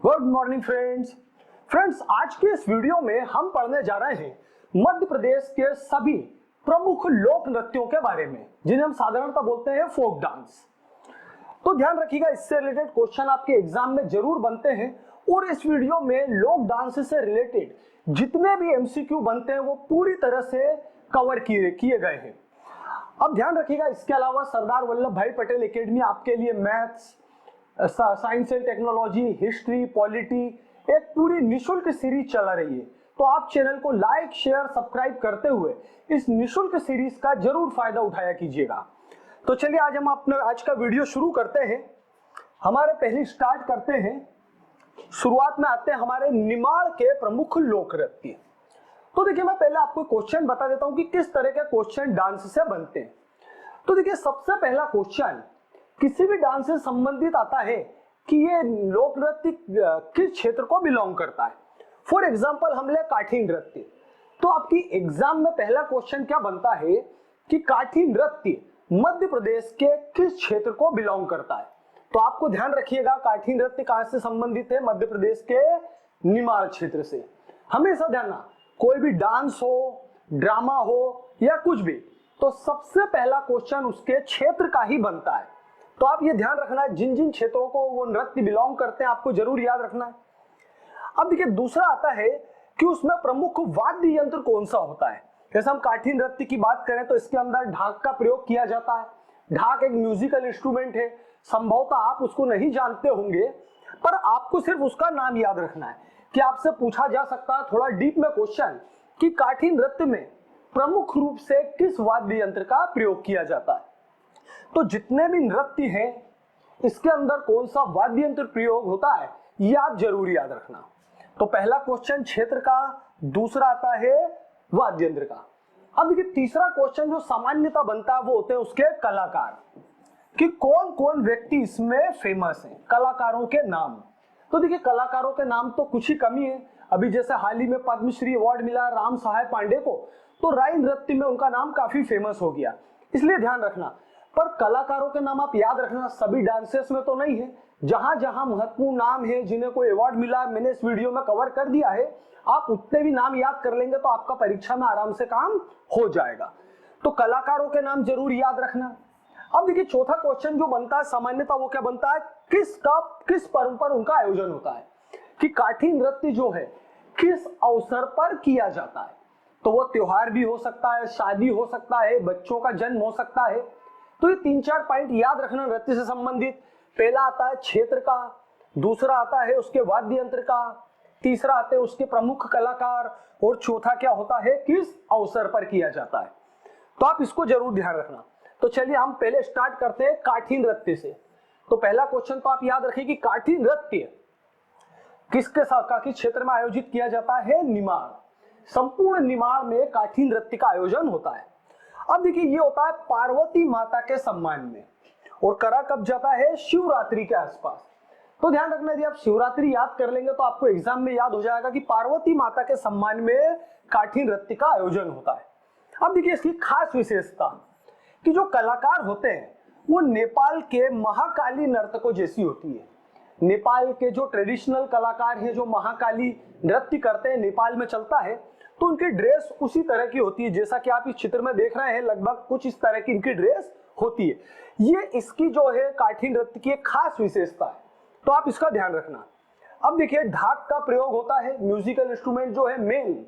Good morning friends आज के इस वीडियो में हम पढ़ने जा रहे हैं मध्य प्रदेश के सभी प्रमुख लोक नृत्यों के बारे में, जिन्हें हम साधारणतः बोलते हैं फोक डांस। तो ध्यान रखिएगा, इससे रिलेटेड क्वेश्चन आपके एग्जाम में जरूर बनते हैं और इस वीडियो में लोक डांस से रिलेटेड जितने भी एमसीक्यू बनते हैं वो पूरी तरह से कवर किए गए हैं। अब ध्यान रखिएगा, इसके अलावा सरदार वल्लभ भाई पटेल एकेडमी आपके लिए maths, science and technology, history, polity एक पूरी निशुल्क सीरीज चला रही है। तो आप चैनल को लाइक, शेयर, सब्सक्राइब करते हुए इस निशुल्क सीरीज का जरूर फायदा उठाया कीजिएगा। तो चलिए आज हम अपने आज का वीडियो शुरू करते हैं। हमारे पहले स्टार्ट करते हैं, शुरुआत में आते हैं हमारे निमाड़ के प्रमुख लोक नृत्य। तो देखिए, मैं पहले आपको क्वेश्चन बता देता हूं कि किस तरह के क्वेश्चन डांस से बनते हैं। तो देखिए, सबसे पहला क्वेश्चन किसी भी डांस से संबंधित आता है कि ये लोक नृत्य किस क्षेत्र को बिलोंग करता है। फॉर एग्जाम्पल हम ले काठी नृत्य, तो आपकी एग्जाम में पहला क्वेश्चन क्या बनता है कि काठी नृत्य मध्य प्रदेश के किस क्षेत्र को बिलोंग करता है। तो आपको ध्यान रखिएगा, काठी नृत्य कहां से संबंधित है? मध्य प्रदेश के निमाड़ क्षेत्र से। हमेशा ध्यान रखना, कोई भी डांस हो, ड्रामा हो या कुछ भी, तो सबसे पहला क्वेश्चन उसके क्षेत्र का ही बनता है। तो आप ये ध्यान रखना है, जिन जिन क्षेत्रों को वो नृत्य बिलोंग करते हैं आपको जरूर याद रखना है। अब देखिए, दूसरा आता है कि उसमें प्रमुख वाद्य यंत्र कौन सा होता है। जैसे हम काठी नृत्य की बात करें तो इसके अंदर ढाक का प्रयोग किया जाता है। ढाक एक म्यूजिकल इंस्ट्रूमेंट है, संभवतः आप उसको नहीं जानते होंगे, पर आपको सिर्फ उसका नाम याद रखना है कि आपसे पूछा जा सकता है थोड़ा डीप में क्वेश्चन कि काठी नृत्य में प्रमुख रूप से किस वाद्य यंत्र का प्रयोग किया जाता है। तो जितने भी नृत्य हैं इसके अंदर कौन सा वाद्य यंत्र प्रयोग होता है ये आप जरूर याद रखना। तो पहला क्वेश्चन क्षेत्र का, दूसरा आता है वाद्य यंत्र का। अब देखिए, तीसरा क्वेश्चन जो सामान्यतः बनता है वो होते हैं उसके कलाकार, कि कौन कौन व्यक्ति इसमें फेमस हैं, कलाकारों के नाम। तो देखिए, कलाकारों के नाम तो कुछ ही कमी है। अभी जैसे हाल ही में पद्मश्री अवार्ड मिला राम सहाय पांडे को, तो राय नृत्य में उनका नाम काफी फेमस हो गया, इसलिए ध्यान रखना। पर कलाकारों के नाम आप याद रखना, सभी डांसेस में तो नहीं है। जहां जहां महत्वपूर्ण नाम है, जिन्हें कोई अवार्ड मिला, मैंने इस वीडियो में कवर कर दिया है, आप उतने भी नाम याद कर लेंगे तो आपका परीक्षा में आराम से काम हो जाएगा। तो कलाकारों के नाम जरूर याद रखना। अब देखिए, चौथा क्वेश्चन जो बनता है सामान्यतः वो क्या बनता है, किस पर्व पर उनका आयोजन होता है, कि काठी नृत्य जो है किस अवसर पर किया जाता है। तो वो त्योहार भी हो सकता है, शादी हो सकता है, बच्चों का जन्म हो सकता है। तो ये 3-4 पॉइंट याद रखना नृत्य से संबंधित। पहला आता है क्षेत्र का, दूसरा आता है उसके वाद्य यंत्र का, तीसरा आते हैं उसके प्रमुख कलाकार, और चौथा क्या होता है, किस अवसर पर किया जाता है। तो आप इसको जरूर ध्यान रखना। तो चलिए हम पहले स्टार्ट करते हैं काठी नृत्य से। तो पहला क्वेश्चन तो आप याद रखिए कि काठी नृत्य किसके साथ, किस क्षेत्र में आयोजित किया जाता है, निमाड़। संपूर्ण निमाड़ में काठी नृत्य का आयोजन होता है। अब देखिए, ये होता है पार्वती माता के सम्मान में, और करा कब जाता है, शिवरात्रि के आसपास। तो ध्यान रखना, यदि आप शिवरात्रि याद कर लेंगे तो आपको एग्जाम में याद हो जाएगा कि पार्वती माता के सम्मान में काठी नृत्य का आयोजन होता है। अब देखिए, इसकी खास विशेषता कि जो कलाकार होते हैं वो नेपाल के महाकाली नर्तकों जैसी होती है। नेपाल के जो ट्रेडिशनल कलाकार हैं जो महाकाली नृत्य करते हैं, नेपाल में चलता है, तो उनकी ड्रेस उसी तरह की होती है जैसा कि आप इस चित्र में देख रहे हैं। लगभग कुछ इस तरह की इनकी ड्रेस होती है। ये इसकी जो है काठी नृत्य की एक खास विशेषता है, तो आप इसका ध्यान रखना। अब देखिए, ढाक का प्रयोग होता है, म्यूजिकल इंस्ट्रूमेंट जो है मेन।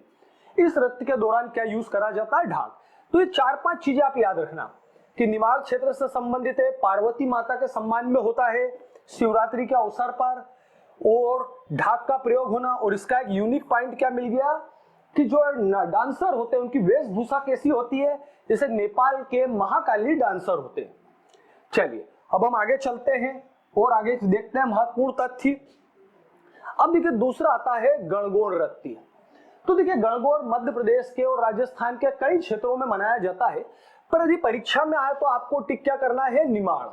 इस नृत्य के दौरान क्या यूज करा जाता है, ढाक। तो ये 4-5 चीजें आप याद रखना कि निमाड़ क्षेत्र से संबंधित है, पार्वती माता के सम्मान में होता है, शिवरात्रि के अवसर पर, और ढाक का प्रयोग होना। और इसका एक यूनिक पॉइंट क्या मिल गया कि जो डांसर होते हैं उनकी वेशभूषा कैसी होती है, जैसे नेपाल के महाकाली डांसर होते हैं। चलिए अब हम आगे चलते हैं और आगे देखते हैं महत्वपूर्ण तथ्य। अब देखिए, दूसरा आता है गणगौर नृत्य। तो देखिए, गणगौर मध्य प्रदेश के और राजस्थान के कई क्षेत्रों में मनाया जाता है, पर यदि परीक्षा में आए तो आपको टिक क्या करना है, निमाड़,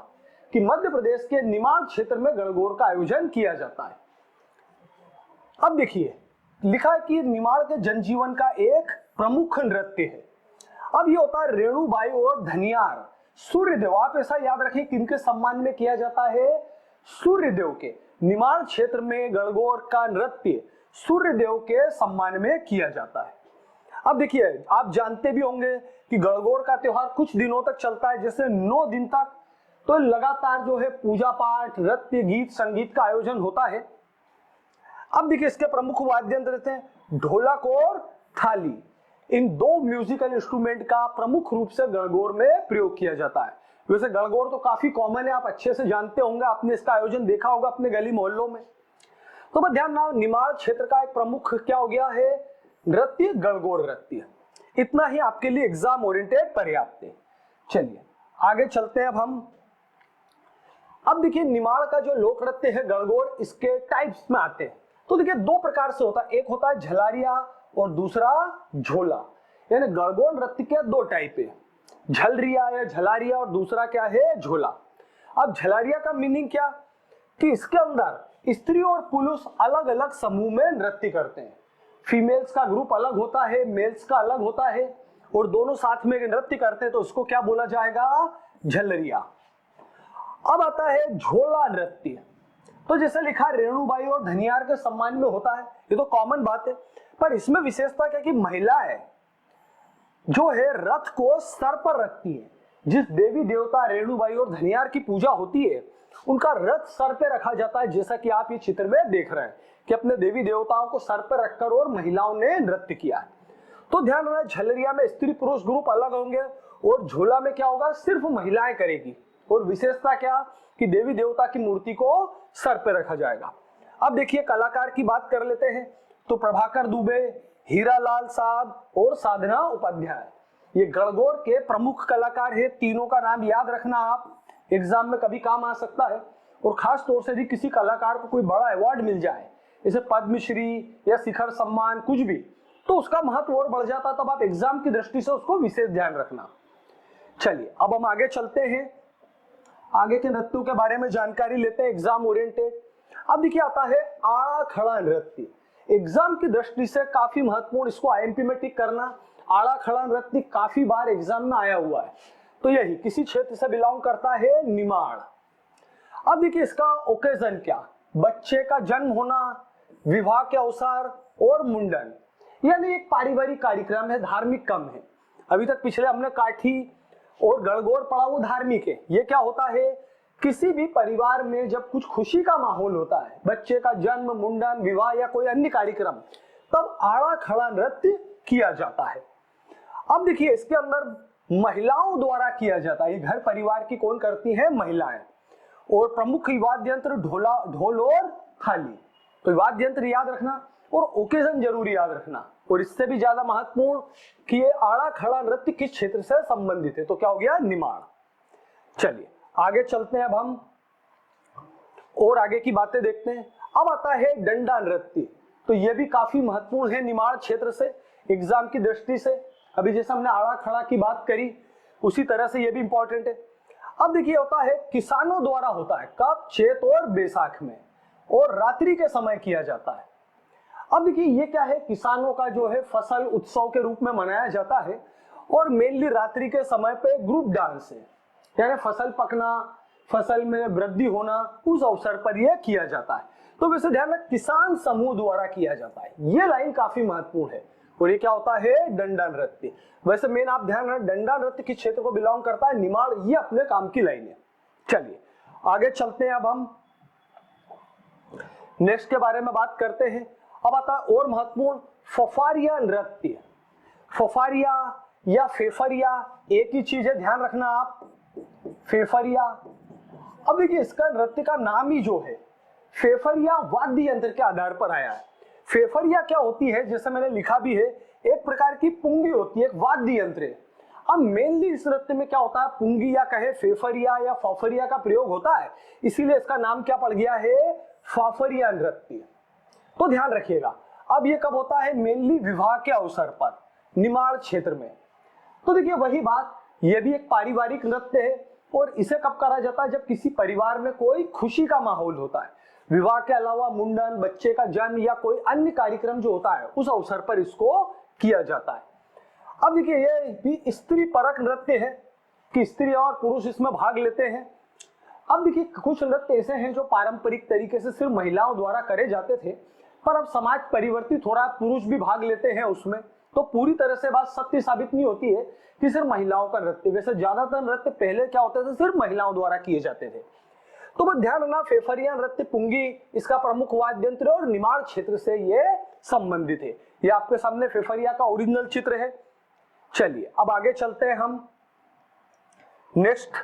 कि मध्य प्रदेश के निमाड़ क्षेत्र में गणगौर का आयोजन किया जाता है। अब देखिए, लिखा है कि निमाड़ के जनजीवन का एक प्रमुख नृत्य है। अब ये होता है रेणुबाई और धनियार सूर्यदेव। आप ऐसा याद रखिए किनके सम्मान में किया जाता है, सूर्यदेव के। निमाड़ क्षेत्र में गणगौर का नृत्य सूर्य देव के सम्मान में किया जाता है। अब देखिए, आप जानते भी होंगे कि गणगौर का त्योहार कुछ दिनों तक चलता है, जैसे 9 दिन तक तो लगातार जो है पूजा पाठ, नृत्य, गीत, संगीत का आयोजन होता है। अब देखिए, इसके प्रमुख वाद्य यंत्र रहते हैं ढोलक और थाली। इन दो म्यूजिकल इंस्ट्रूमेंट का प्रमुख रूप से गणगौर में प्रयोग किया जाता है। वैसे गणगौर तो काफी कॉमन है, आप अच्छे से जानते होंगे, आपने इसका आयोजन देखा होगा अपने गली मोहल्लों में। तो बस ध्यान रखना, निमाड़ क्षेत्र का एक प्रमुख क्या हो गया है, नृत्य गणगौर नृत्य। इतना ही आपके लिए एग्जाम ओरिएंटेड पर्याप्त है। चलिए आगे चलते हैं अब देखिए, निमाड़ का जो लोक नृत्य है गणगौर, इसके टाइप्स में आते हैं। तो देखिए, दो प्रकार से होता है, एक होता है झलारिया और दूसरा झोला। यानी गणगौर नृत्य के दो टाइप है, झलरिया या झलारिया और दूसरा क्या है, झोला। अब झलारिया का मीनिंग क्या, कि इसके अंदर स्त्री और पुरुष अलग अलग समूह में नृत्य करते हैं। फीमेल्स का ग्रुप अलग होता है, मेल्स का अलग होता है, और दोनों साथ में नृत्य करते हैं, तो उसको क्या बोला जाएगा, झलरिया। अब आता है झोला नृत्य। तो जैसे लिखा रेणुबाई और धनियार के सम्मान में होता है, ये तो कॉमन बात है, पर इसमें विशेषता क्या कि महिलाएं जो है रथ को सर पर रखती है। जिस देवी देवता रेणुबाई और धनियार की पूजा होती है, उनका रथ सर पे रखा जाता है, जैसा कि आप ये चित्र में देख रहे हैं कि अपने देवी देवताओं को सर पर रखकर और महिलाओं ने नृत्य किया है। तो ध्यान रखना, झलरिया में स्त्री पुरुष ग्रुप अलग होंगे और झोला में क्या होगा, सिर्फ महिलाएं करेगी। और विशेषता क्या, कि देवी देवता की मूर्ति को सर पे रखा जाएगा। अब देखिए, कलाकार की बात कर लेते हैं। तो प्रभाकर दुबे, हीरालाल साहब और साधना उपाध्याय, ये गणगौर के प्रमुख कलाकार है। तीनों का नाम याद रखना, आप एग्जाम में कभी काम आ सकता है। और खास तौर से यदि किसी कलाकार को कोई बड़ा अवार्ड मिल जाए, जैसे पद्मश्री या शिखर सम्मान, कुछ भी, तो उसका महत्व और बढ़ जाता। तब आप एग्जाम की दृष्टि से उसको विशेष ध्यान रखना। चलिए अब हम आगे चलते हैं, आगे के नृत्यों के बारे में जानकारी लेते हैं, एग्जाम ओरिएंटेड। अब देखिए, आता है आड़ा खड़ा नृत्य। एग्जाम की दृष्टि से काफी महत्वपूर्ण, इसको आईएमपी में टिक करना। आड़ा खड़ा नृत्य काफी बार एग्जाम में आया हुआ है। तो यही किसी क्षेत्र से बिलोंग करता है निमाड़। अब देखिए, इसका ओकेजन क्या, बच्चे का जन्म होना, विवाह के अवसर और मुंडन, यानी एक पारिवारिक कार्यक्रम है, धार्मिक कम है। अभी तक पिछले हमने काठी और गणगौर पढ़ा, वो धार्मिक है। ये क्या होता है, किसी भी परिवार में जब कुछ खुशी का माहौल होता है, बच्चे का जन्म, मुंडन, विवाह या कोई अन्य कार्यक्रम, तब आड़ा खड़ा नृत्य किया जाता है। अब देखिए, इसके अंदर महिलाओं द्वारा किया जाता है। घर परिवार की कौन करती है, महिलाएं। और प्रमुख वाद्य यंत्र ढोल और थाली। तो वाद्य यंत्र याद रखना और ओकेजन जरूर याद रखना। और इससे भी ज्यादा महत्वपूर्ण कि ये आड़ा खड़ा नृत्य किस क्षेत्र से संबंधित है, तो क्या हो गया, निमाड़। चलिए आगे चलते हैं, अब हम और आगे की बातें देखते हैं। अब आता है डंडा नृत्य। तो यह भी काफी महत्वपूर्ण है निमाड़ क्षेत्र से, एग्जाम की दृष्टि से। अभी जैसे हमने आड़ा खड़ा की बात करी, उसी तरह से यह भी इंपॉर्टेंट है। अब देखिए, होता है किसानों द्वारा, होता है कब, चैत और बैसाख में, और रात्रि के समय किया जाता है। अब देखिए, ये क्या है, किसानों का जो है फसल उत्सव के रूप में मनाया जाता है, और मेनली रात्रि के समय पे ग्रुप डांस है, यानी फसल पकना, फसल में वृद्धि होना, उस अवसर पर यह किया जाता है। तो वैसे ध्यान रख, किसान समूह द्वारा किया जाता है। ये लाइन काफी महत्वपूर्ण है। और ये क्या होता है, डंडा नृत्य। वैसे मेन आप ध्यान रखें, डंडा नृत्य किस क्षेत्र को बिलोंग करता है, निमाड़। ये अपने काम की लाइन है। चलिए आगे चलते हैं, अब हम नेक्स्ट के बारे में बात करते हैं। अब आता है और महत्वपूर्ण, फफारिया नृत्य। फफारिया या फेफरिया एक ही चीज है, ध्यान रखना आप, फेफरिया। अब देखिए, इसका नृत्य का नाम ही जो है, फेफरिया वाद्य यंत्र के आधार पर आया है। फेफरिया क्या होती है, जैसे मैंने लिखा भी है, एक प्रकार की पुंगी होती है, एक वाद्य यंत्र है। अब मेनली इस नृत्य में क्या होता है, पुंगी या कहे फेफरिया या फफरिया का प्रयोग होता है, इसीलिए इसका नाम क्या पड़ गया है, फफरिया नृत्य। तो ध्यान रखिएगा। अब ये कब होता है, मेनली विवाह के अवसर पर, निमाड़ क्षेत्र में। तो देखिए वही बात, ये भी एक पारिवारिक नृत्य है, और इसे कब करा जाता है, जब किसी परिवार में कोई खुशी का माहौल होता है। विवाह के अलावा मुंडन, बच्चे का जन्म या कोई अन्य कार्यक्रम जो होता है, उस अवसर पर इसको किया जाता है। अब देखिए, ये भी स्त्री परक नृत्य है कि स्त्री और पुरुष इसमें भाग लेते हैं। अब देखिए कुछ नृत्य ऐसे हैं जो पारंपरिक तरीके से सिर्फ महिलाओं द्वारा करे जाते थे, पर अब समाज परिवर्तित हो रहा है, पुरुष भी भाग लेते हैं उसमें, तो पूरी तरह से बात सत्य साबित नहीं होती है कि सिर्फ महिलाओं का नृत्य। वैसे ज्यादातर नृत्य पहले क्या होते थे, सिर्फ महिलाओं द्वारा किए जाते थे। तो बस ध्यान रखना, फेफरिया नृत्य पुंगी इसका प्रमुख वाद्य यंत्र और निमाड़ क्षेत्र से ये संबंधित है। ये आपके सामने फेफरिया का ओरिजिनल चित्र है। चलिए अब आगे चलते हैं, हम नेक्स्ट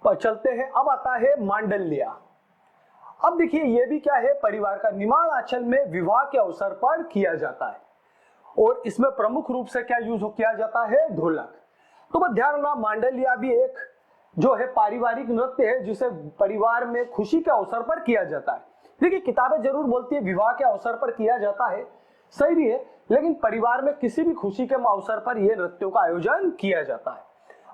पर चलते हैं। अब आता है मांडल्या। अब देखिए ये भी क्या है, परिवार का। निमाड़ आंचल में विवाह के अवसर पर किया जाता है और इसमें प्रमुख रूप से क्या यूज किया जाता है, ढोलक। तो बस ध्यान रखना, मांडल्या भी एक जो है पारिवारिक नृत्य है जिसे परिवार में खुशी के अवसर पर किया जाता है। देखिए किताबें जरूर बोलती है विवाह के अवसर पर किया जाता है, सही भी है, लेकिन परिवार में किसी भी खुशी के अवसर पर यह नृत्यों का आयोजन किया जाता है।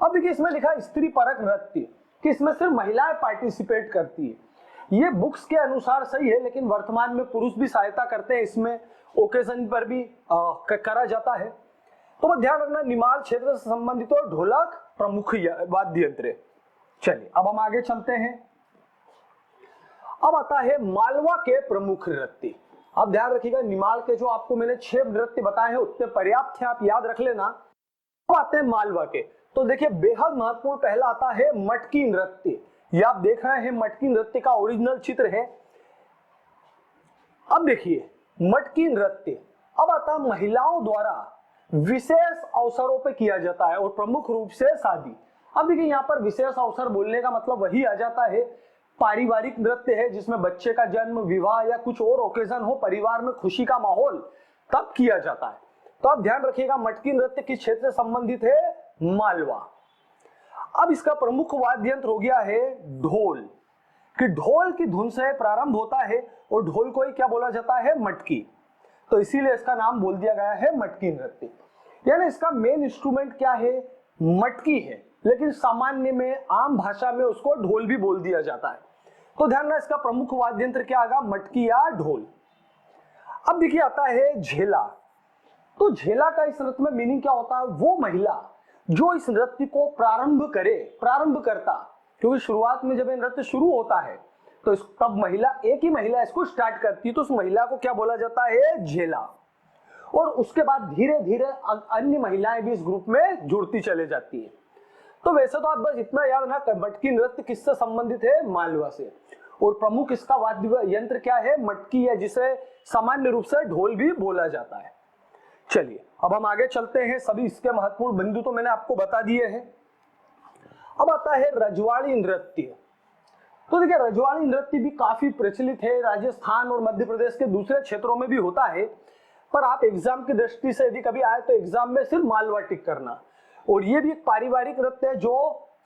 अब देखिए इसमें लिखा स्त्री परक नृत्य, कि इसमें सिर्फ महिलाएं पार्टिसिपेट करती है। ये बुक्स के अनुसार सही है, लेकिन वर्तमान में पुरुष भी सहायता करते हैं, इसमें ओकेजन पर भी करा जाता है। तो बस ध्यान रखना, निमाड़ क्षेत्र से संबंधित और ढोलक प्रमुख वाद्य यंत्र है। चलिए अब हम आगे चलते हैं। अब आता है मालवा के प्रमुख नृत्य। अब ध्यान रखिएगा, निमाड़ के जो आपको मैंने 6 नृत्य बताए हैं उतने पर्याप्त है, आप याद रख लेना। अब आते हैं मालवा के। तो देखिए बेहद महत्वपूर्ण पहला आता है मटकी नृत्य। ये आप देख रहे हैं मटकी नृत्य का ओरिजिनल चित्र है। अब देखिए मटकी नृत्य अब आता है महिलाओं द्वारा विशेष अवसरों पे किया जाता है और प्रमुख रूप से शादी। अब देखिए यहाँ पर विशेष अवसर बोलने का मतलब वही आ जाता है, पारिवारिक नृत्य है जिसमें बच्चे का जन्म, विवाह या कुछ और ओकेजन हो, परिवार में खुशी का माहौल, तब किया जाता है। तो आप ध्यान रखिएगा मटकी नृत्य किस क्षेत्र से संबंधित है, मालवा। अब इसका प्रमुख वाद्य यंत्र हो गया है ढोल, कि ढोल की धुन से प्रारंभ होता है और ढोल को ही क्या बोला जाता है, मटकी। तो इसीलिए इसका नाम बोल दिया गया है मटकी नृत्य। यानी इसका मेन इंस्ट्रूमेंट क्या है, मटकी है, लेकिन सामान्य में आम भाषा में उसको ढोल भी बोल दिया जाता है। तो ध्यान रखना इसका प्रमुख वाद्य यंत्र क्या आएगा, मटकी या ढोल। अब देखिए आता है झेला। तो झेला का इस नृत्य में मीनिंग क्या होता है, वो महिला जो इस नृत्य को प्रारंभ करता, क्योंकि शुरुआत में जब ये नृत्य शुरू होता है तो तब महिला, एक ही महिला इसको स्टार्ट करती है, तो उस महिला को क्या बोला जाता है, झेला। और उसके बाद धीरे धीरे अन्य महिलाएं भी इस ग्रुप में जुड़ती चले जाती है। तो वैसे तो आप बस इतना याद रखना, मटकी नृत्य किससे संबंधित है, मालवा से, और प्रमुख इसका वाद्य यंत्र क्या है, मटकी है, जिसे सामान्य रूप से ढोल भी बोला जाता है। चलिए अब हम आगे चलते हैं, सभी इसके महत्वपूर्ण बिंदु तो मैंने आपको बता दिए हैं। अब आता है रजवाड़ी नृत्य। तो देखिए रजवाड़ी नृत्य भी काफी प्रचलित है, राजस्थान और मध्य प्रदेश के दूसरे क्षेत्रों में भी होता है, पर आप एग्जाम की दृष्टि से यदि कभी आए तो एग्जाम में सिर्फ मालवा टिक करना। और ये भी एक पारिवारिक नृत्य है जो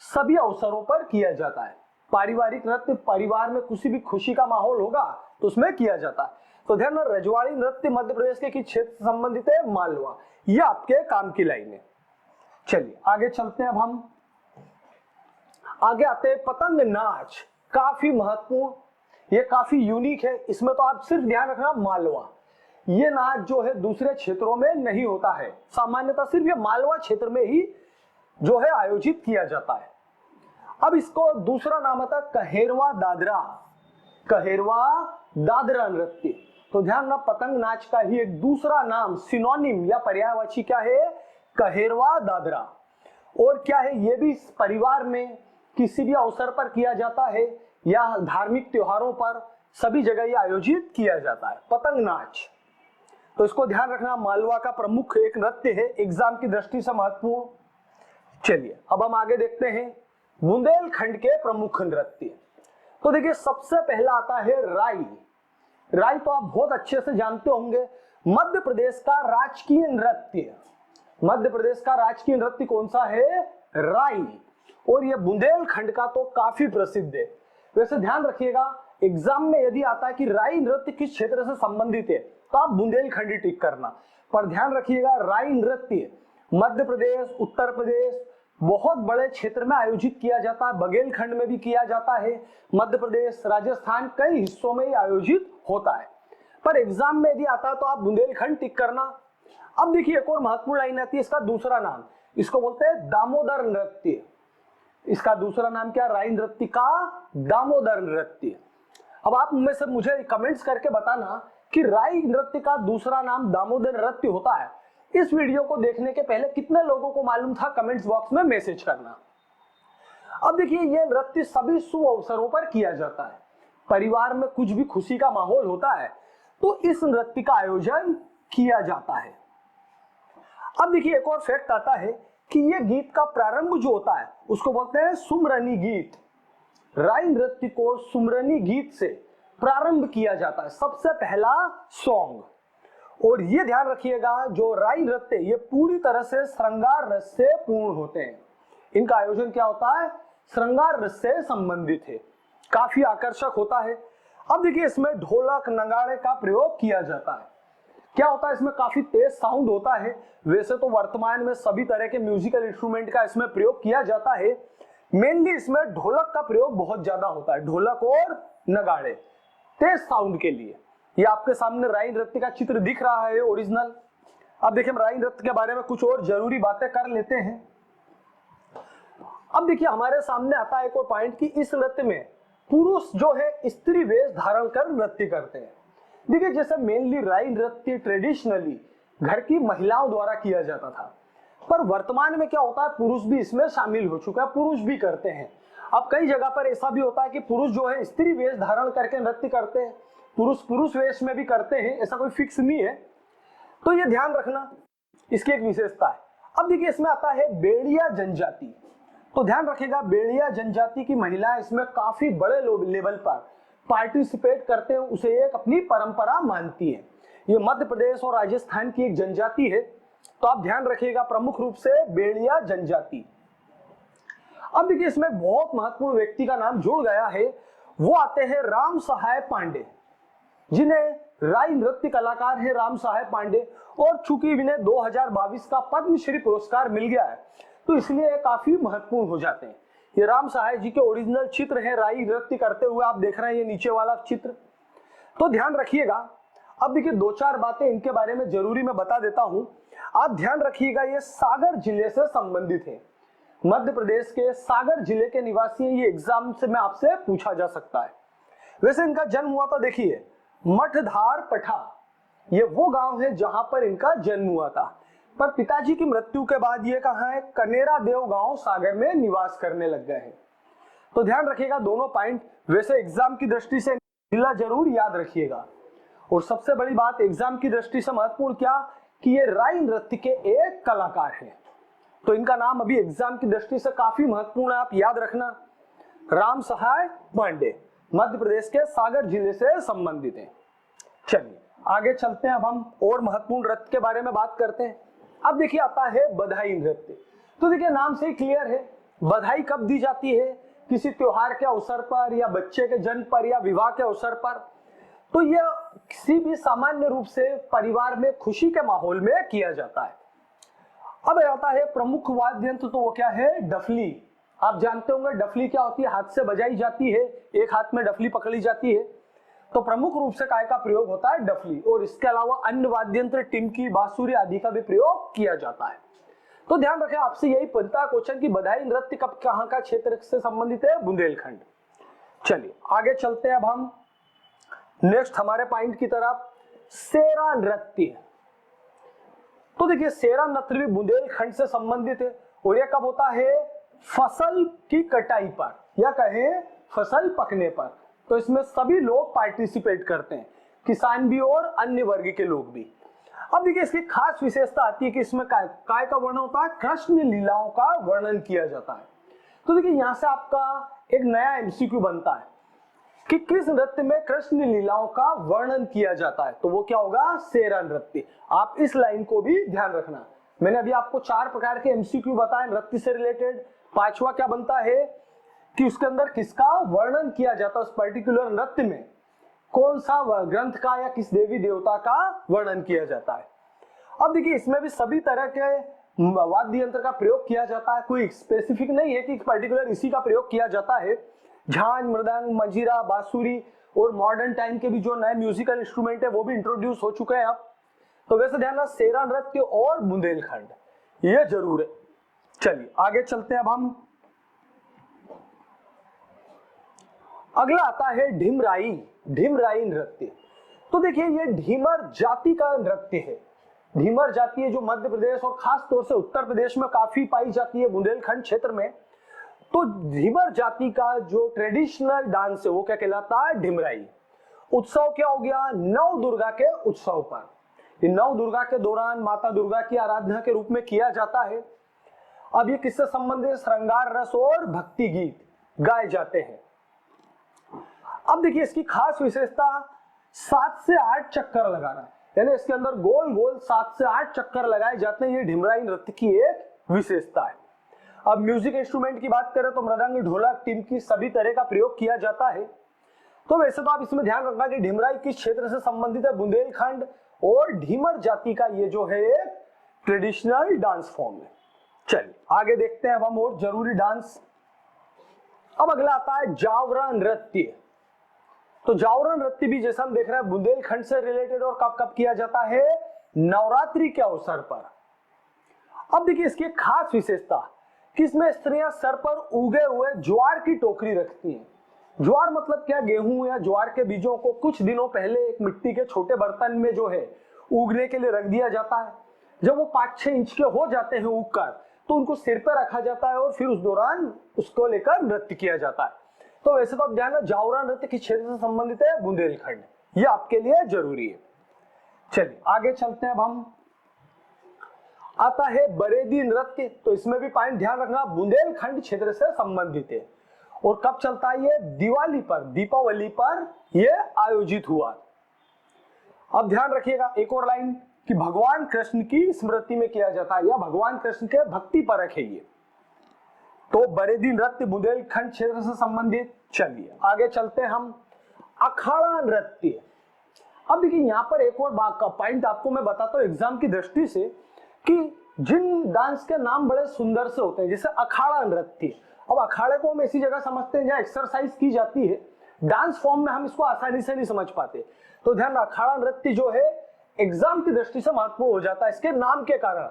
सभी अवसरों पर किया जाता है। पारिवारिक नृत्य, परिवार में किसी भी खुशी का माहौल होगा तो उसमें किया जाता है। तो ध्यान, रजवाड़ी नृत्य मध्य प्रदेश के किस क्षेत्र से संबंधित है, मालवा। ये आपके काम की लाइन है। चलिए आगे चलते हैं। अब हम आगे आते हैं पतंग नाच, काफी महत्वपूर्ण, ये काफी यूनिक है। इसमें तो आप सिर्फ ध्यान रखना मालवा, ये नाच जो है दूसरे क्षेत्रों में नहीं होता है, सामान्यतः सिर्फ ये मालवा क्षेत्र में ही जो है आयोजित किया जाता है। अब इसको दूसरा नाम आता है कहेरवा दादरा, कहेरवा दादरा नृत्य। तो ध्यान रखना पतंग नाच का ही एक दूसरा नाम, सिनोनिम या पर्यायवाची क्या है, कहेरवा दादरा। और क्या है, ये भी इस परिवार में किसी भी अवसर पर किया जाता है या धार्मिक त्योहारों पर, सभी जगह ये आयोजित किया जाता है पतंग नाच। तो इसको ध्यान रखना, मालवा का प्रमुख एक नृत्य है, एग्जाम की दृष्टि से महत्वपूर्ण। चलिए अब हम आगे देखते हैं बुंदेलखंड के प्रमुख नृत्य। तो देखिए सबसे पहला आता है राई। राई तो आप बहुत अच्छे से जानते होंगे, मध्य प्रदेश का राजकीय नृत्य। मध्य प्रदेश का राजकीय नृत्य कौन सा है, राई। और ये बुंदेलखंड का तो काफी प्रसिद्ध है। वैसे ध्यान रखिएगा एग्जाम में यदि आता है कि राई नृत्य किस क्षेत्र से संबंधित है तो आप बुंदेलखंड ही टिक करना। पर ध्यान रखिएगा राई नृत्य मध्य प्रदेश, उत्तर प्रदेश बहुत बड़े क्षेत्र में आयोजित किया जाता है, बघेलखंड में भी किया जाता है, मध्य प्रदेश, राजस्थान कई हिस्सों में ही आयोजित होता है। पर एग्जाम में यदि आता है तो आप बुंदेलखंड टिक करना। अब देखिए एक और महत्वपूर्ण लाइन आती है, इसका दूसरा नाम, इसको बोलते हैं दामोदर नृत्य। इसका दूसरा नाम क्या? राई नृत्य का दामोदर नृत्य। अब आप में से मुझे कमेंट्स करके बताना कि राई नृत्य का दूसरा नाम दामोदर नृत्य होता है। इस वीडियो को देखने के पहले कितने लोगों को मालूम था? कमेंट्स बॉक्स में मैसेज करना। अब देखिए, यह नृत्य सभी शुभ अवसरों पर किया जाता है। परिवार में कुछ भी खुशी का माहौल होता है तो इस नृत्य का आयोजन किया जाता है। अब देखिए, एक और फैक्ट आता है कि यह गीत का प्रारंभ जो होता है उसको बोलते हैं सुमरनी गीत। राई नृत्य को सुमरनी गीत से प्रारंभ किया जाता है, सबसे पहला सॉन्ग। और ये ध्यान रखिएगा, जो राई नृत्य ये पूरी तरह से श्रृंगार रस से पूर्ण होते हैं। इनका आयोजन क्या होता है? श्रृंगार रस से संबंधित है, काफी आकर्षक होता है। अब देखिए, इसमें ढोलक नगाड़े का प्रयोग किया जाता है। क्या होता है? इसमें काफी तेज साउंड होता है। वैसे तो वर्तमान में सभी तरह के म्यूजिकल इंस्ट्रूमेंट का इसमें प्रयोग किया जाता है, मेनली इसमें ढोलक का प्रयोग बहुत ज्यादा होता है। ढोलक और नगाड़े तेज साउंड के लिए। ये आपके सामने राई नृत्य का चित्र दिख रहा है ओरिजिनल। अब देखिए, हम राई नृत्य के बारे में कुछ और जरूरी बातें कर लेते हैं। अब देखिए, हमारे सामने आता है एक और पॉइंट कि इस नृत्य में पुरुष जो है स्त्री वेश धारण कर नृत्य करते हैं। देखिए, जैसे मेनली राई नृत्य ट्रेडिशनली घर की महिलाओं द्वारा किया जाता था, पर वर्तमान में क्या होता है, पुरुष भी इसमें शामिल हो चुका है, पुरुष भी करते हैं। अब कई जगह पर ऐसा भी होता है कि पुरुष जो है स्त्री वेश धारण करके नृत्य करते हैं, पुरुष वेश में भी करते हैं, ऐसा कोई फिक्स नहीं है। तो ये ध्यान रखना, इसकी एक विशेषता है। अब देखिए, इसमें आता है बेड़िया जनजाति। तो ध्यान रखिएगा, बेड़िया जनजाति की महिलाएं इसमें काफी बड़े लेवल पर पार्टिसिपेट करते हैं, उसे एक अपनी परंपरा मानती है। ये मध्य प्रदेश और राजस्थान की एक जनजाति है, तो आप ध्यान रखिएगा प्रमुख रूप से बेड़िया जनजाति। अब देखिए, इसमें बहुत महत्वपूर्ण व्यक्ति का नाम जुड़ गया है, वो आते हैं राम सहाय पांडे, जिन्हें राई नृत्य कलाकार है राम सहाय पांडे। और चूंकि इन्हें 2022 का पद्मश्री पुरस्कार मिल गया है तो इसलिए ये काफी महत्वपूर्ण हो जाते हैं। ये राम सहाय जी के ओरिजिनल चित्र है राई नृत्य करते हुए, आप देख रहे हैं ये नीचे वाला चित्र। तो ध्यान रखिएगा। अब देखिए, दो चार बातें इनके बारे में जरूरी मैं बता देता हूं। आप ध्यान रखिएगा, ये सागर जिले से संबंधित है, मध्य प्रदेश के सागर जिले के निवासी हैं। ये एग्जाम से में आपसे पूछा जा सकता है। वैसे इनका जन्म हुआ था, देखिए मठधार पठा, ये वो गांव है जहां पर इनका जन्म हुआ था, पर पिताजी की मृत्यु के बाद ये कहां है? कनेरा देव गांव सागर में निवास करने लग गए हैं। तो ध्यान रखिएगा दोनों पॉइंट। वैसे एग्जाम की दृष्टि से जिला जरूर याद रखिएगा। और सबसे बड़ी बात एग्जाम की दृष्टि से महत्वपूर्ण क्या, कि ये राई नृत्य के एक कलाकार हैं। तो इनका नाम अभी एग्जाम की दृष्टि से काफी महत्वपूर्ण है, आप याद रखना। राम सहाय पांडे मध्य प्रदेश के सागर जिले से संबंधित है। चलिए आगे चलते हैं, अब हम और महत्वपूर्ण नृत्य के बारे में बात करते हैं। अब देखिए, आता है बधाई नृत्य। तो देखिए, नाम से ही क्लियर है, बधाई कब दी जाती है? किसी त्योहार के अवसर पर, या बच्चे के जन्म पर, या विवाह के अवसर पर। तो यह किसी भी सामान्य रूप से परिवार में खुशी के माहौल में किया जाता है। अब आता है प्रमुख वाद्य यंत्र, तो वो क्या है? डफली। आप जानते होंगे डफली क्या होती है, हाथ से बजाई जाती है, एक हाथ में डफली पकड़ी जाती है। तो प्रमुख रूप से काय का प्रयोग होता है? डफली। और इसके अलावा अन्य वाद्य यंत्र टिमकी, बांसुरी आदि का भी प्रयोग किया जाता है। तो ध्यान रखें, आपसे यही बनता है क्वेश्चन की बधाई नृत्य कब कहां का क्षेत्र से संबंधित है? बुंदेलखंड। चलिए आगे चलते हैं अब हम नेक्स्ट हमारे पॉइंट की तरफ, सेरा नृत्य। तो देखिए, सेरा नृत्य भी बुंदेलखंड से संबंधित है। और यह कब होता है? फसल की कटाई पर, या कहें फसल पकने पर। तो इसमें सभी लोग पार्टिसिपेट करते हैं, किसान भी और अन्य वर्ग के लोग भी। अब देखिए, इसकी खास विशेषता आती है कि इसमें काय का वर्णन होता है? कृष्ण लीलाओं का वर्णन किया जाता है। तो देखिए, यहां से आपका एक नया एमसीक्यू बनता है कि किस नृत्य में कृष्ण लीलाओं का वर्णन किया जाता है। तो वो क्या होगा? सेरा नृत्य। आप इस लाइन को भी ध्यान रखना। मैंने अभी आपको 4 प्रकार के एमसीक्यू बताए नृत्य से रिलेटेड। पांचवा क्या बनता है कि उसके अंदर किसका वर्णन किया जाता है, उस पर्टिकुलर नृत्य में कौन सा ग्रंथ का या किस देवी देवता का वर्णन किया जाता है। अब देखिए, इसमें भी सभी तरह के वाद्य यंत्र का प्रयोग किया जाता है, कोई स्पेसिफिक नहीं है कि पर्टिकुलर इसी का प्रयोग किया जाता है। झांझ, मृदंग, मंजीरा, बांसुरी और मॉडर्न टाइम के भी जो नए म्यूजिकल इंस्ट्रूमेंट है वो भी इंट्रोड्यूस हो चुके हैं अब। तो वैसे ध्यान रखना, सेरा नृत्य और बुंदेलखंड ये जरूर है। चलिए आगे चलते हैं अब हम अगला आता है ढिमराई। ढिमराई नृत्य। तो देखिए ये ढीमर जाति का नृत्य है। ढीमर जाति है जो मध्य प्रदेश और खास तौर से उत्तर प्रदेश में काफी पाई जाती है, बुंदेलखंड क्षेत्र में। तो ढीमर जाति का जो ट्रेडिशनल डांस है वो क्या कहलाता है? ढिमराई। उत्सव क्या हो गया? नव दुर्गा के उत्सव पर। ये नव दुर्गा के दौरान माता दुर्गा की आराधना के रूप में किया जाता है। अब ये किससे संबंधित? श्रृंगार रस और भक्ति गीत गाए जाते हैं। अब देखिए इसकी खास विशेषता 7 से 8 चक्कर लगाना, यानी इसके अंदर गोल गोल 7 से 8 चक्कर लगाए जाते हैं। ये ढिमराई नृत्य की एक विशेषता है। अब म्यूजिक इंस्ट्रूमेंट की बात करें तो मृदंग, ढोलक, टिमकी सभी तरह का प्रयोग किया जाता है। तो वैसे तो आप इसमें ध्यान रखना कि ढिमराई किस क्षेत्र से संबंधित है? बुंदेलखंड और ढीमर जाति का ये जो है एक ट्रेडिशनल डांस फॉर्म है। चलिए आगे देखते हैं अब हम और जरूरी डांस। अब अगला आता है जावरा नृत्य। तो जावरा नृत्य भी जैसा हम देख रहे हैं बुंदेलखंड से रिलेटेड और कब कब किया जाता है? नवरात्रि के अवसर पर। अब देखिए इसकी एक खास विशेषता कि इसमें स्त्रियां सर पर उगे हुए ज्वार की टोकरी रखती हैं। ज्वार मतलब क्या? गेहूं या ज्वार के बीजों को कुछ दिनों पहले एक मिट्टी के छोटे बर्तन में जो है उगने के लिए रख दिया जाता है। जब वो 5-6 इंच के हो जाते हैं उगकर, तो उनको सिर पर रखा जाता है और फिर उस दौरान उसको लेकर नृत्य किया जाता है। तो वैसे तो आप ध्यान रखें जावरा नृत्य किस क्षेत्र से संबंधित है? बुंदेलखंड। ये आपके लिए जरूरी है। चलिए आगे चलते हैं। अब हम आता है बरेदी नृत्य। तो इसमें भी पॉइंट ध्यान रखना, बुंदेलखंड क्षेत्र से संबंधित है। और कब चलता है? ये दिवाली पर, दीपावली पर ये आयोजित हुआ। अब ध्यान रखिएगा एक और लाइन कि भगवान कृष्ण की स्मृति में किया जाता है या भगवान कृष्ण के भक्ति परक है ये। तो बरेदी नृत्य बुंदेलखंड क्षेत्र से संबंधित। चलिए आगे चलते हैं हम। अखाड़ा नृत्य। अब देखिए यहाँ पर एक और बात का पॉइंट आपको मैं बताता हूँ एग्जाम की दृष्टि से कि जिन डांस के नाम बड़े सुंदर से होते हैं, जैसे अखाड़ा नृत्य। अब अखाड़े को हम ऐसी जगह समझते हैं जहाँ एक्सरसाइज की जाती है, डांस फॉर्म में हम इसको आसानी से नहीं समझ पाते। तो ध्यान, अखाड़ा नृत्य जो है एग्जाम की दृष्टि से महत्वपूर्ण हो जाता है इसके नाम के कारण।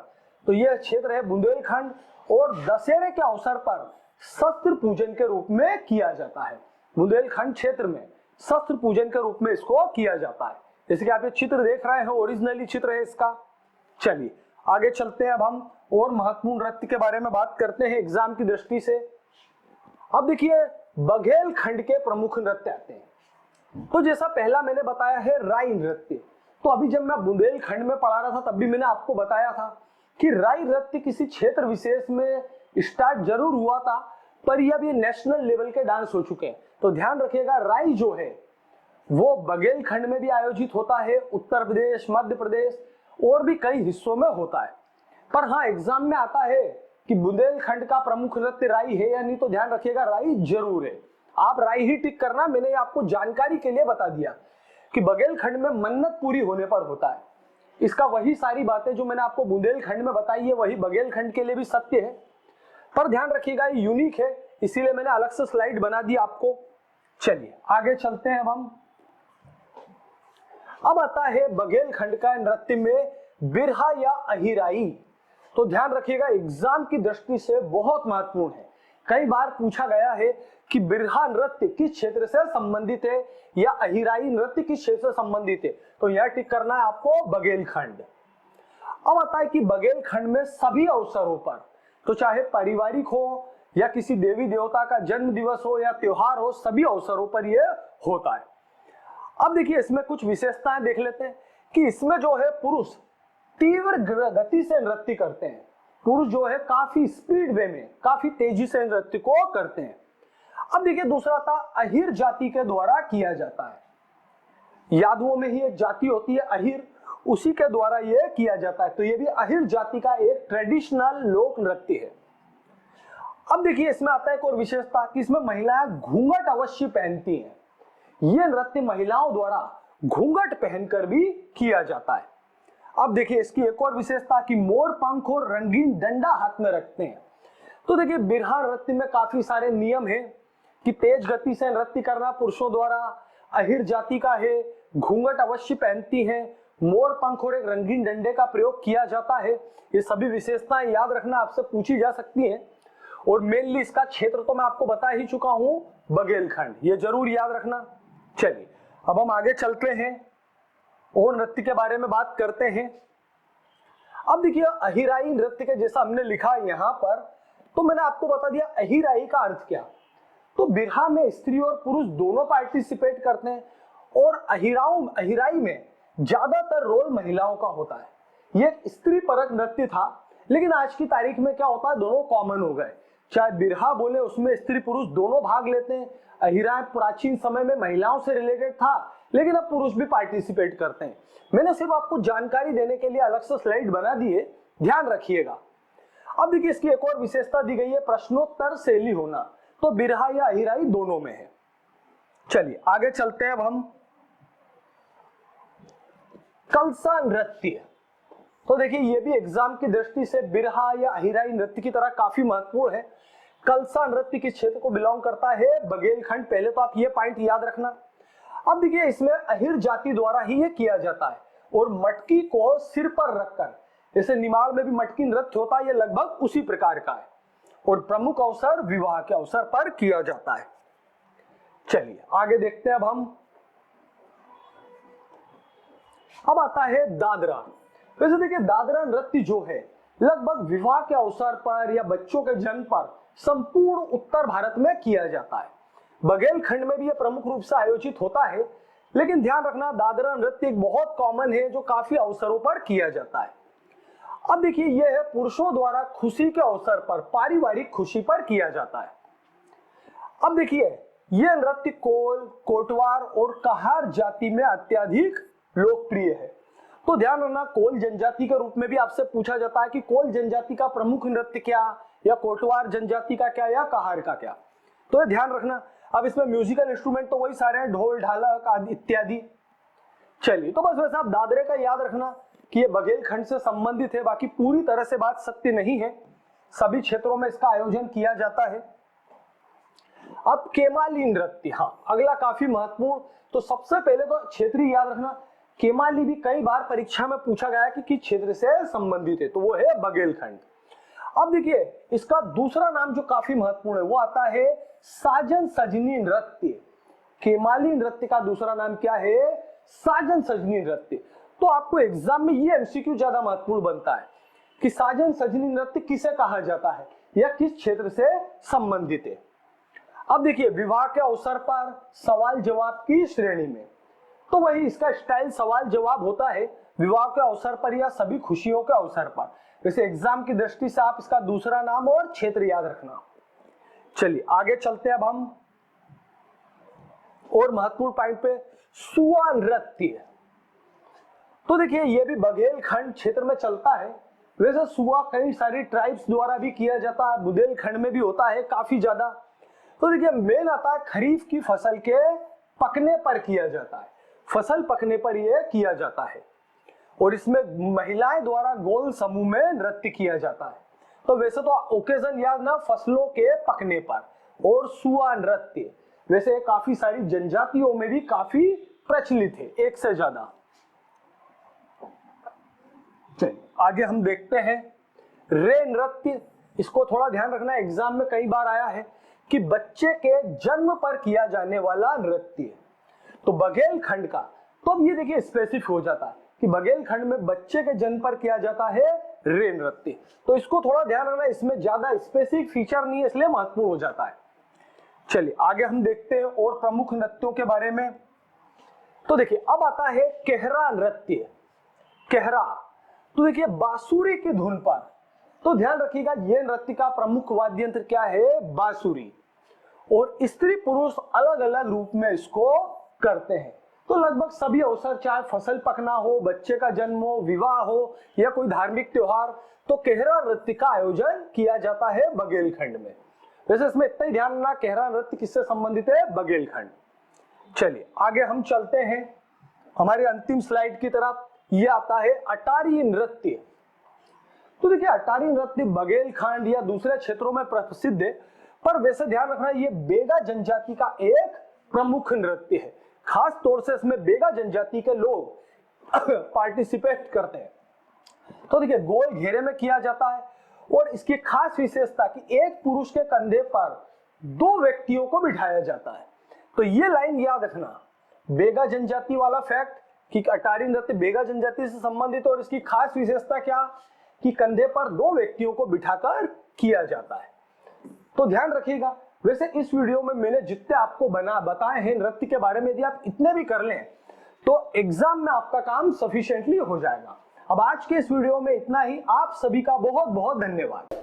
तो यह क्षेत्र है बुंदेलखंड और दशहरे के अवसर पर शस्त्र पूजन के रूप में किया जाता है। बुंदेलखंड क्षेत्र में शस्त्र पूजन के रूप में इसको किया जाता है। जैसे कि आप ये चित्र देख रहे हैं, ओरिजिनली चित्र है इसका। चलिए आगे चलते हैं। अब हम और महत्वपूर्ण नृत्य के बारे में बात करते हैं एग्जाम की दृष्टि से। अब देखिए बघेलखंड के प्रमुख नृत्य आते हैं। तो जैसा पहला मैंने बताया है राई नृत्य। तो अभी जब मैं बुंदेलखंड में पढ़ा रहा था तब भी मैंने आपको बताया था कि राई नृत्य किसी क्षेत्र विशेष में स्टार्ट जरूर हुआ था, पर ये अब ये नेशनल लेवल के डांस हो चुके हैं। तो ध्यान रखिएगा राई जो है वो बघेलखंड में भी आयोजित होता है, उत्तर प्रदेश, मध्य प्रदेश और भी कई हिस्सों में होता है। पर हाँ एग्जाम में आता है कि बुंदेलखंड का प्रमुख नृत्य राई है या नहीं, तो ध्यान रखिएगा राई जरूर है। आप राई ही टिक करना। मैंने आपको जानकारी के लिए बता दिया कि बघेलखंड में मन्नत पूरी होने पर होता है। इसका वही सारी बातें जो मैंने आपको बुंदेलखंड में बताई है वही बघेलखंड के लिए भी सत्य है। पर ध्यान रखिएगा ये यूनिक है, इसीलिए मैंने अलग से स्लाइड बना दी आपको। चलिए आगे चलते हैं। अब आता है बघेलखंड का नृत्य में बिरहा या अहिराई। तो ध्यान रखिएगा एग्जाम की दृष्टि से बहुत महत्वपूर्ण है। कई बार पूछा गया है कि बिरहा नृत्य किस क्षेत्र से संबंधित है या अहिराई नृत्य किस क्षेत्र से संबंधित है, तो यह टिक करना है आपको बघेलखंड। अब आता है कि बघेलखंड में सभी अवसरों पर, तो चाहे पारिवारिक हो या किसी देवी देवता का जन्म दिवस हो या त्योहार हो, सभी अवसरों पर यह होता है। अब देखिए इसमें कुछ विशेषताएं देख लेते हैं कि इसमें जो है पुरुष तीव्र गति से नृत्य करते हैं। पुरुष जो है काफी स्पीड वे में, काफी तेजी से नृत्य को करते हैं। अब देखिए दूसरा था अहिर जाति के द्वारा किया जाता है। यादवों में ही एक जाति होती है अहिर, उसी के द्वारा यह किया जाता है। तो यह भी अहिर जाति का एक ट्रेडिशनल लोक नृत्य है। अब देखिए इसमें आता है एक और विशेषता कि इसमें महिलाएं घूंघट अवश्य पहनती हैं। यह नृत्य महिलाओं द्वारा घूंघट पहनकर भी किया जाता है। अब देखिए इसकी एक और विशेषता कि मोर पंख और रंगीन डंडा हाथ में रखते हैं। तो देखिए बिरहा नृत्य में काफी सारे नियम हैं कि तेज गति से नृत्य करना पुरुषों द्वारा, अहिर जाति का है, घूंघट अवश्य पहनती हैं, मोर पंख और एक रंगीन डंडे का प्रयोग किया जाता है। ये सभी विशेषताएं याद रखना, आपसे पूछी जा सकती हैं। और मेनली इसका क्षेत्र तो मैं आपको बता ही चुका हूं, बघेलखंड, ये जरूर याद रखना। चलिए अब हम आगे चलते हैं और नृत्य के बारे में बात करते हैं। अब देखिए अहिराई नृत्य के जैसा हमने लिखा यहां पर, तो मैंने आपको बता दिया अहिराई का अर्थ क्या। तो बिरहा में स्त्री और पुरुष दोनों पार्टिसिपेट करते हैं और अहिराई में ज्यादातर रोल महिलाओं का होता है। ये एक स्त्री परक नृत्य था, लेकिन आज की तारीख में क्या होता है, दोनों कॉमन हो गए। चाहे बिरहा बोले उसमें स्त्री पुरुष दोनों भाग लेते हैं। अहिराई प्राचीन समय में महिलाओं से रिलेटेड था, लेकिन अब पुरुष भी पार्टिसिपेट करते हैं। मैंने सिर्फ आपको जानकारी देने के लिए अलग से स्लाइड बना दिए, ध्यान रखिएगा। अब देखिए इसकी एक और विशेषता दी गई है, प्रश्नोत्तर शैली होना। तो बिरहा या अहिराई दोनों में है। चलिए आगे चलते हैं अब हम। कलसा नृत्य, तो देखिए ये भी एग्जाम की दृष्टि से बिरहा या अहिराई नृत्य की तरह काफी महत्वपूर्ण है। कलसा नृत्य किस क्षेत्र को बिलोंग करता है, बघेलखंड। पहले तो आप ये पॉइंट याद रखना। अब देखिए इसमें अहिर जाति द्वारा ही ये किया जाता है और मटकी को सिर पर रखकर, जैसे निमाड़ में भी मटकी नृत्य होता है, ये लगभग उसी प्रकार का है और प्रमुख अवसर विवाह के अवसर पर किया जाता है। चलिए आगे देखते हैं अब हम। अब आता है दादरा। वैसे देखिए दादरा नृत्य जो है लगभग विवाह के अवसर पर या बच्चों के जन्म पर संपूर्ण उत्तर भारत में किया जाता है। बघेलखंड में भी यह प्रमुख रूप से आयोजित होता है, लेकिन ध्यान रखना दादरा नृत्य एक बहुत कॉमन है जो काफी अवसरों पर किया जाता है। अब देखिए यह है पुरुषों द्वारा खुशी के अवसर पर, पारिवारिक खुशी पर किया जाता है। अब देखिए यह नृत्य कोल, कोटवार और कहार जाति में अत्यधिक लोकप्रिय है। तो ध्यान रखना कोल जनजाति के रूप में भी आपसे पूछा जाता है कि कोल जनजाति का प्रमुख नृत्य क्या, या कोटवार जनजाति का क्या, या कहार का क्या। तो ये ध्यान रखना। अब इसमें म्यूजिकल इंस्ट्रूमेंट तो वही सारे हैं, ढोल ढालक आदि इत्यादि। चलिए तो बस वैसे आप दादरे का याद रखना कि ये बघेलखंड से संबंधित है, बाकी पूरी तरह से बात सत्य नहीं है, सभी क्षेत्रों में इसका आयोजन किया जाता है। अब केमाली नृत्य, हाँ अगला काफी महत्वपूर्ण। तो सबसे पहले तो क्षेत्रीय याद रखना, केमाली भी कई बार परीक्षा में पूछा गया कि किस क्षेत्र से संबंधित है, तो वो है बघेलखंड। अब देखिए इसका दूसरा नाम जो काफी महत्वपूर्ण है वो आता है साजन सजनी नृत्य। केमाली नृत्य का दूसरा नाम क्या है, साजन सजनी नृत्य। तो आपको एग्जाम में ये एमसीक्यू ज्यादा महत्वपूर्ण बनता है कि साजन सजनी नृत्य किसे कहा जाता है या किस क्षेत्र से संबंधित है। अब देखिए विवाह के अवसर पर सवाल जवाब की श्रेणी में, तो वही इसका स्टाइल सवाल जवाब होता है विवाह के अवसर पर या सभी खुशियों के अवसर पर। वैसे एग्जाम की दृष्टि से आप इसका दूसरा नाम और क्षेत्र याद रखना। चलिए आगे चलते हैं अब हम और महत्वपूर्ण पॉइंट पे, सुआ नृत्य। तो देखिए ये भी बघेलखंड क्षेत्र में चलता है। वैसे सुआ कई सारी ट्राइब्स द्वारा भी किया जाता है, बुंदेलखंड में भी होता है काफी ज्यादा। तो देखिए मेन आता है खरीफ की फसल के पकने पर किया जाता है, फसल पकने पर यह किया जाता है और इसमें महिलाएं द्वारा गोल समूह में नृत्य किया जाता है। तो वैसे तो ओकेजन याद ना, फसलों के पकने पर और सुआ नृत्य वैसे काफी सारी जनजातियों में भी काफी प्रचलित है, एक से ज्यादा। चलिए आगे हम देखते हैं रे नृत्य। इसको थोड़ा ध्यान रखना, एग्जाम में कई बार आया है कि बच्चे के जन्म पर किया जाने वाला नृत्य। तो बघेलखंड का, तो अब ये देखिए स्पेसिफिक हो जाता है कि बघेलखंड में बच्चे के जन्म पर किया जाता है रे नृत्य। तो इसको थोड़ा ध्यान रखना, इसमें ज्यादा स्पेसिफिक फीचर नहीं है इसलिए महत्वपूर्ण हो जाता है। चलिए आगे हम देखते हैं और प्रमुख नृत्यों के बारे में। तो देखिए अब आता है केहरा नृत्य। केहरा, तो देखिए बांसुरी की धुन पर, तो ध्यान रखिएगा यह नृत्य का प्रमुख वाद्य यंत्र क्या है, बांसुरी। और स्त्री पुरुष अलग अलग रूप में इसको करते हैं। तो लगभग सभी अवसर, चाहे फसल पकना हो, बच्चे का जन्म हो, विवाह हो या कोई धार्मिक त्योहार, तो केहरा नृत्य का आयोजन किया जाता है बघेलखंड में। वैसे इसमें इतना ही ध्यान रखना, केहरा नृत्य किससे संबंधित है, बघेलखंड। चलिए आगे हम चलते हैं हमारे अंतिम स्लाइड की तरफ। यह आता है अटारी नृत्य। तो देखिए अटारी नृत्य बघेलखंड या दूसरे क्षेत्रों में प्रसिद्ध है, पर वैसे ध्यान रखना ये बेगा जनजाति का एक प्रमुख नृत्य है। खास तौर से इसमें बेगा जनजाति के लोग पार्टिसिपेट करते हैं। तो देखिए गोल घेरे में किया जाता है और इसकी खास विशेषता कि एक पुरुष के कंधे पर 2 व्यक्तियों को बिठाया जाता है। तो ये लाइन याद रखना, बेगा जनजाति वाला फैक्ट कि अटारी नृत्य बेगा जनजाति से संबंधित, और इसकी खास विशेषता क्या कि कंधे पर 2 व्यक्तियों को बिठाकर किया जाता है। तो ध्यान रखिएगा। वैसे इस वीडियो में मैंने जितने आपको बताए हैं नृत्य के बारे में, यदि आप इतने भी कर लें तो एग्जाम में आपका काम सफिशिएंटली हो जाएगा। अब आज के इस वीडियो में इतना ही। आप सभी का बहुत बहुत धन्यवाद।